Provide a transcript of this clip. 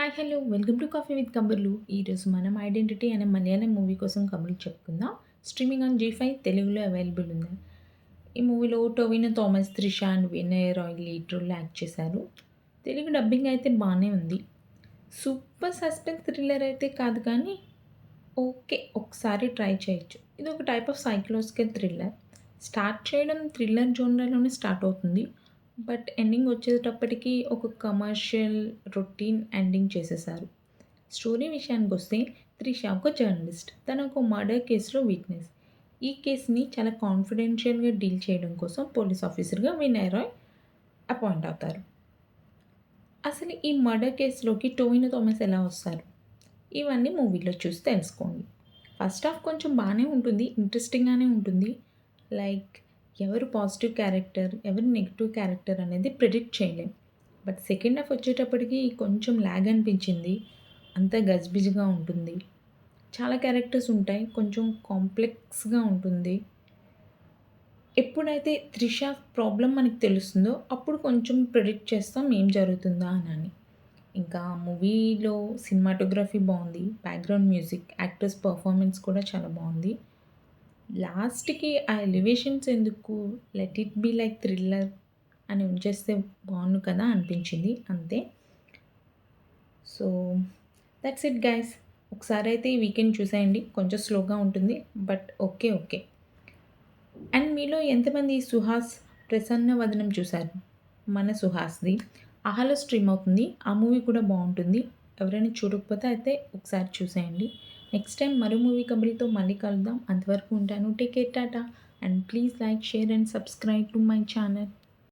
Hi! Hello! Welcome to coffee with కబుర్లు. ఈరోజు మనం 'ఐడెంటిటీ' అనే మలయాళం మూవీ కోసం కబుర్లు చెప్పుకుందాం. స్ట్రీమింగ్ ఆన్ జీ5 తెలుగులో అవైలబుల్ ఉంది. ఈ మూవీలో Tovino Thomas, Trisha and Vinay Rai lead రోల్‌లో యాక్ట్ చేశారు. తెలుగు డబ్బింగ్ అయితే బానే ఉంది. సూపర్ సస్పెన్స్ థ్రిల్లర్ అయితే కాదు కానీ ఓకే. ఒకసారి ట్రై చేయొచ్చు. ఇది ఒక type of psychological thriller. Start చేయడం థ్రిల్లర్ జోనర్‌లోనే స్టార్ట్ అవుతుంది. బట్ ఎండింగ్ వచ్చేటప్పటికి ఒక కమర్షియల్ రొటీన్ ఎండింగ్ చేసేశారు. స్టోరీ విషయానికొస్తే త్రిష ఒక జర్నలిస్ట్. తను ఒక మర్డర్ కేస్‌లో విట్నెస్. ఈ కేస్‌ని చాలా కాన్ఫిడెన్షియల్‌గా డీల్ చేయడం కోసం పోలీస్ ఆఫీసర్‌గా వినయ్ రాయ్ అపాయింట్ అవుతారు. అసలు ఈ మర్డర్ కేస్‌లోకి టోవినో థామస్ ఎలా వస్తారు? ఇవన్నీ మూవీలో చూసి తెలుసుకోండి. ఫస్ట్ హాఫ్ కొంచెం బానే ఉంటుంది. ఇంట్రెస్టింగ్‌గానే ఉంటుంది. లైక్ ఎవరు పాజిటివ్ క్యారెక్టర్, ఎవరు నెగెటివ్ క్యారెక్టర్ అనేది ప్రిడిక్ట్ చేయలేం. బట్ సెకండ్ హాఫ్ వచ్చేటప్పటికి కొంచెం ల్యాగ్ అనిపించింది. అంతా గజిబిజిగా ఉంటుంది. చాలా క్యారెక్టర్స్ ఉంటాయి. కొంచెం కాంప్లెక్స్‌గా ఉంటుంది. ఎప్పుడైతే త్రిష ప్రాబ్లమ్ మనకు తెలుస్తుందో అప్పుడు కొంచెం ప్రిడిక్ట్ చేస్తాం ఏం జరుగుతుందా అని. ఇంకా మూవీలో సినిమాటోగ్రఫీ బావుంది. బ్యాక్‌గ్రౌండ్ మ్యూజిక్, యాక్టర్స్ పర్ఫార్మెన్స్ కూడా చాలా బావుంది. లాస్ట్‌కి ఆ ఎలివేషన్స్ ఎందుకు, let it be like thriller అని ఉంచేస్తే బావుండు కదా అనిపించింది అంతే. So, that's it guys. ఒకసారైతే ఈ వీకెండ్ చూసేయండి. కొంచెం స్లోగా ఉంటుంది. But okay. ఓకే. అండ్ మీలో ఎంతమంది 'సుహాస్ ప్రసన్న వదనం' చూసారు? మన 'సుహాస్‌ది'. ఆహాలో స్ట్రీమ్ అవుతుంది. ఆ మూవీ కూడా బావుంటుంది. ఎవరైనా చూడకపోతే అయితే ఒకసారి చూసేయండి. నెక్స్ట్ టైమ్ మరో మూవీ కబుర్లతో మళ్ళీ కలుద్దాం. అంతవరకు ఉంటాను. Take care. Tata. And please like, share and subscribe to my channel.